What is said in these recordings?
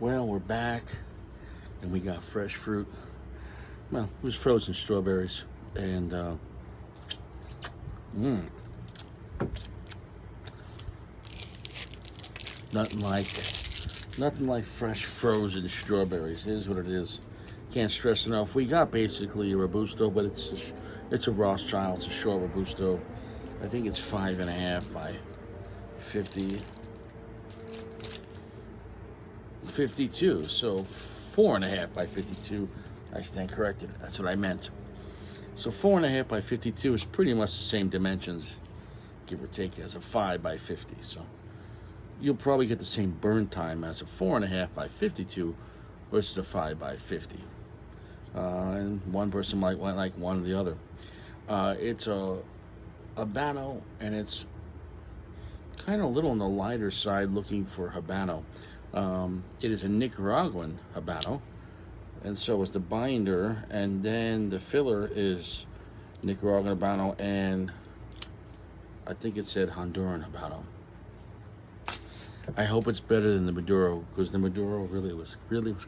Well, we're back, and we got fresh fruit. Well, it was frozen strawberries, and mmm, nothing like fresh frozen strawberries. It is what it is. Can't stress enough. We got basically a Robusto, but it's a Rothschild. It's a short Robusto. I think it's 5.5 by 50. 52, so 4.5 by 52. I stand corrected. That's what I meant. So 4.5 by 52 is pretty much the same dimensions, give or take, as a 5 by 50. So you'll probably get the same burn time as a 4.5 by 52 versus a 5 by 50. And one person might like one or the other. It's a Habano, and it's kind of a little on the lighter side, looking for Habano. It is a Nicaraguan Habano, and so is the binder, and then the filler is Nicaraguan Habano, and I think it said Honduran Habano. I hope it's better than the Maduro, because the Maduro really was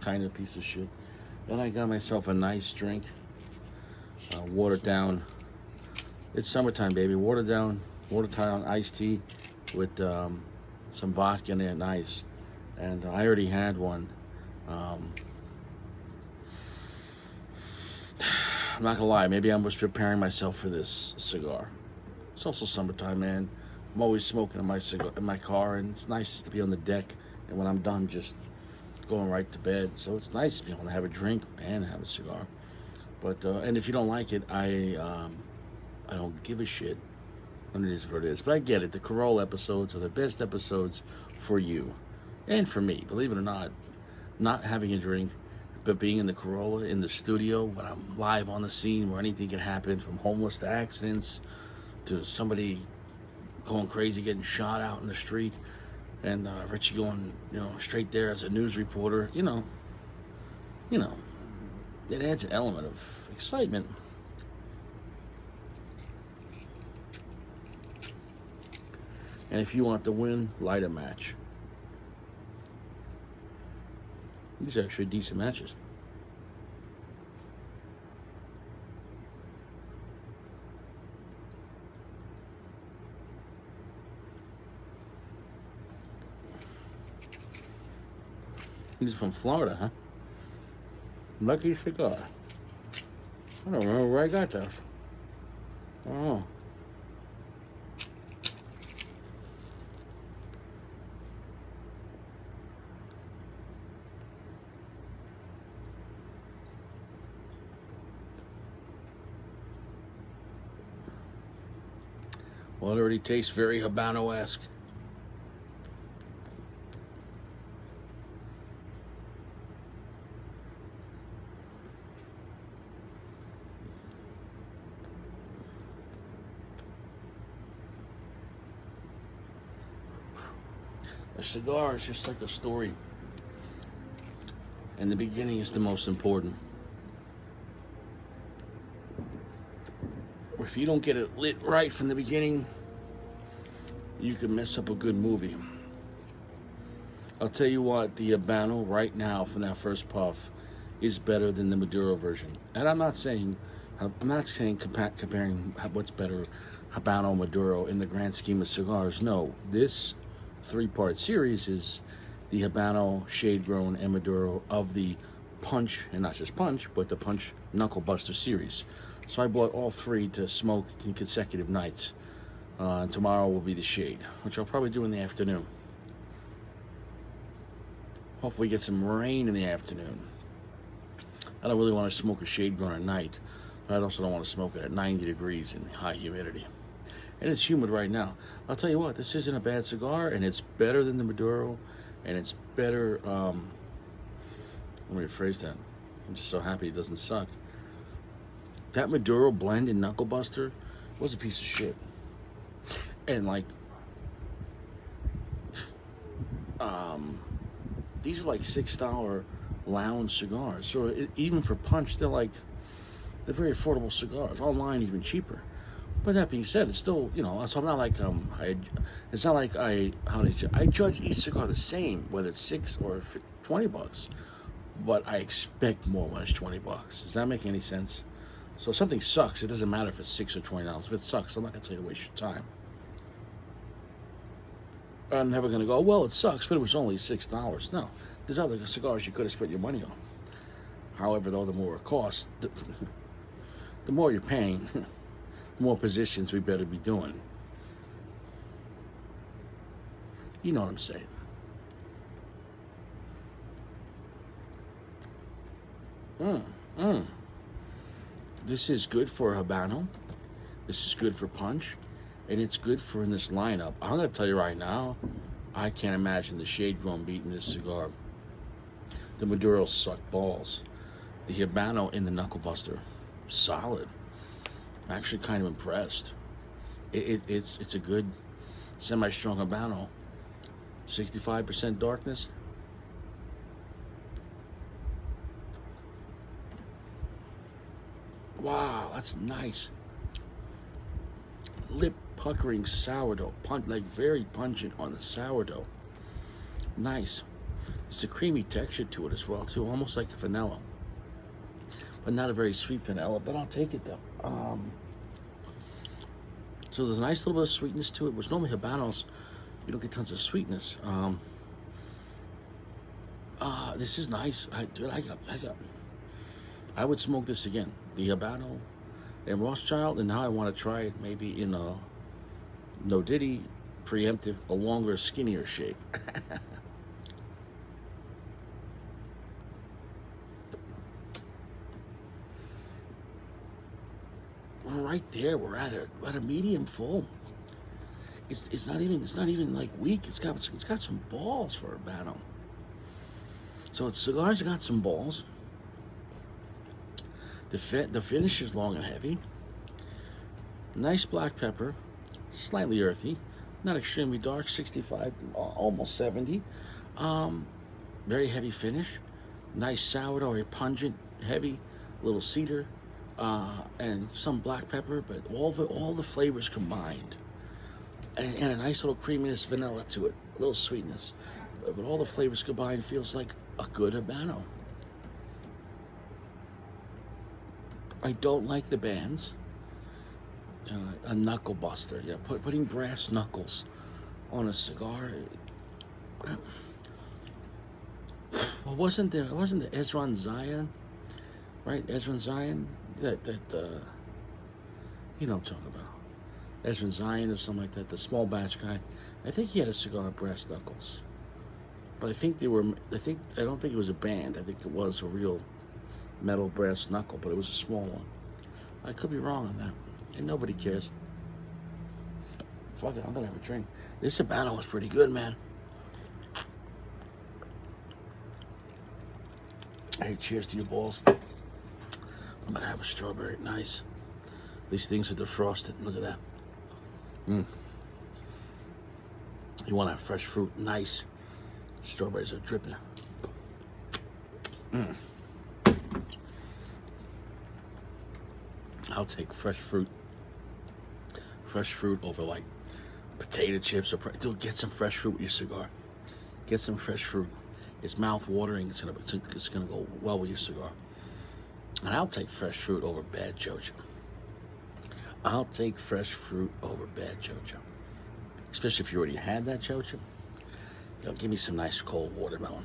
kind of a piece of shit. Then I got myself a nice drink, watered down. It's summertime, baby. Watered down iced tea with some vodka in it, nice. And I already had one. I'm not gonna lie, maybe I was preparing myself for this cigar. It's also summertime, man. I'm always smoking in my car, and it's nice to be on the deck. And when I'm done, just going right to bed. So it's nice to be able to have a drink and have a cigar. But and if you don't like it, I don't give a shit. And it is what it is. But I get it. The Corolla episodes are the best episodes for you. And for me, believe it or not having a drink, but being in the Corolla, in the studio, when I'm live on the scene where anything can happen, from homeless to accidents, to somebody going crazy, getting shot out in the street, and Richie going, straight there as a news reporter, it adds an element of excitement. And if you want to win, light a match. These are actually decent matches. These are from Florida, huh? Lucky Cigar. I don't remember where I got those. I don't know. Well, it already tastes very Habano-esque. A cigar is just like a story, and the beginning is the most important. If you don't get it lit right from the beginning, you can mess up a good movie. I'll tell you what, the Habano right now from that first puff is better than the Maduro version. And I'm not saying comparing what's better, Habano, Maduro, in the grand scheme of cigars. No, this 3-part series is the Habano, Shade Grown, and Maduro of the Punch, and not just Punch, but the Punch Knuckle Buster series. So I bought all 3 to smoke in consecutive nights. And tomorrow will be the Shade, which I'll probably do in the afternoon. Hopefully get some rain in the afternoon. I don't really want to smoke a Shade Grown at night, but I also don't want to smoke it at 90 degrees in high humidity. And it's humid right now. I'll tell you what, this isn't a bad cigar, and it's better than the Maduro, and it's better, let me rephrase that. I'm just so happy it doesn't suck. That Maduro blend in Knuckle Buster was a piece of shit. And these are like $6 lounge cigars. So even for Punch, they're very affordable cigars. Online, even cheaper. But that being said, it's still, so I'm not like it's not like I judge each cigar the same, whether it's $6 or $20. But I expect more when it's $20. Does that make any sense? So if something sucks, it doesn't matter if it's $6 or $20. If it sucks, I'm not gonna tell you to waste your time. I'm never gonna go, well, it sucks, but it was only $6. No, there's other cigars you could have spent your money on. However, though, the more it costs, the more you're paying, the more positions we better be doing. You know what I'm saying? This is good for Habano. This is good for punch. And it's good for in this lineup. I'm going to tell you right now, I can't imagine the Shade Grown beating this cigar. The Maduros suck balls. The Habano in the Knuckle Buster, solid. I'm actually kind of impressed. It's a good semi-strong Habano. 65% darkness. Wow, that's nice. Lip puckering sourdough, like very pungent on the sourdough. Nice. It's a creamy texture to it as well too, almost like vanilla, but not a very sweet vanilla. But I'll take it though. So there's a nice little bit of sweetness to it, which normally Habanos you don't get tons of sweetness. This is nice. I would smoke this again. The Habano and Rothschild, and now I want to try it maybe in a no diddy preemptive, a longer, skinnier shape. Right there, we're at a medium full. It's not even like weak. It's got some balls for Habano. So it's cigars that got some balls. The finish is long and heavy. Nice black pepper, slightly earthy, not extremely dark, 65, almost 70. Very heavy finish. Nice sourdough, very pungent, heavy, little cedar, and some black pepper, but all the flavors combined, and a nice little creaminess, vanilla to it, a little sweetness, but all the flavors combined feels like a good Habano. I don't like the bands. A knuckle buster, yeah, putting brass knuckles on a cigar. Well, wasn't the Ezran Zion, right? Ezran Zion, that you know what I'm talking about. Ezran Zion or something like that, the small batch guy. I think he had a cigar with brass knuckles, but I don't think it was a band. I think it was a real metal brass knuckle, but it was a small one. I could be wrong on that, and nobody cares. Fuck it, I'm gonna have a drink. This Habano was pretty good, man. Hey, cheers to your balls. I'm gonna have a strawberry. Nice. These things are defrosted. Look at that. You want to have fresh fruit. Nice. Strawberries are dripping. I'll take fresh fruit. Fresh fruit over like potato chips or dude. Get some fresh fruit with your cigar. Get some fresh fruit. It's mouth watering. It's gonna go well with your cigar. And I'll take fresh fruit over bad Jojo. I'll take fresh fruit over bad Jojo. Especially if you already had that Jojo. Give me some nice cold watermelon.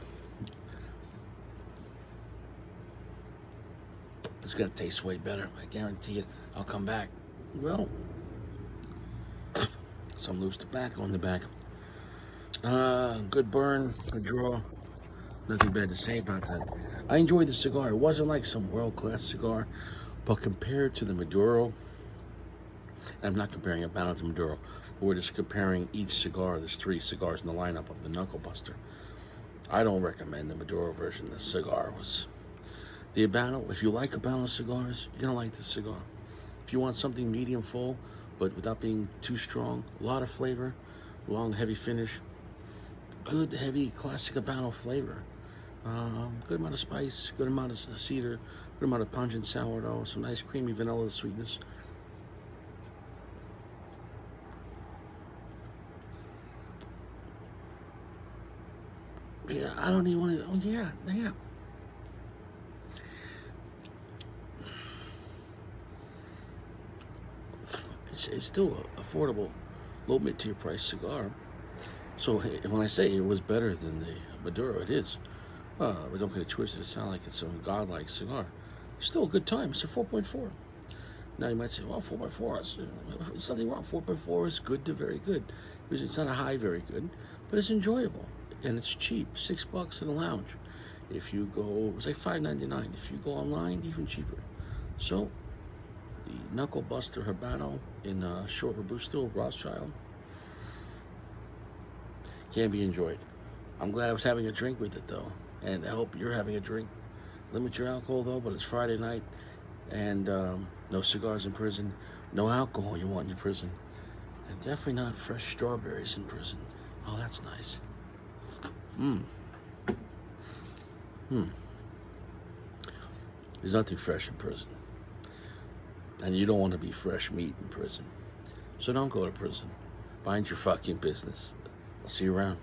It's gonna taste way better. I guarantee it. I'll come back. Well, some loose tobacco in the back. Good burn, good draw. Nothing bad to say about that. I enjoyed the cigar. It wasn't like some world-class cigar, but compared to the Maduro, and I'm not comparing Habano to Maduro, we're just comparing each cigar. There's 3 cigars in the lineup of the Knuckle Buster. I don't recommend the Maduro version. The cigar was the Habano. If you like Habano cigars, you're gonna like this cigar. If you want something medium full, but without being too strong, a lot of flavor, long heavy finish, good heavy classic Habano flavor. Good amount of spice, good amount of cedar, good amount of pungent sourdough, some nice creamy vanilla sweetness. I don't even want to. Oh yeah, yeah. It's still an affordable, low mid-tier price cigar. So when I say it was better than the Maduro, it is. But don't get it twisted. It sounds like it's some godlike cigar. It's still a good time. It's a 4.4. Now you might say, well, 4.4. There's nothing wrong. 4.4 is good to very good. It's not a high very good, but it's enjoyable and it's cheap. $6 in a lounge. If you go, it's like $5.99. If you go online, even cheaper. So the Knuckle Buster Habano in Short Robusto Rothschild can be enjoyed. I'm glad I was having a drink with it though, and I hope you're having a drink. Limit your alcohol though, but it's Friday night, and no cigars in prison, no alcohol you want in your prison, and definitely not fresh strawberries in prison. Oh, that's nice. There's nothing fresh in prison, and you don't want to be fresh meat in prison, so don't go to prison. Mind your fucking business. I'll see you around.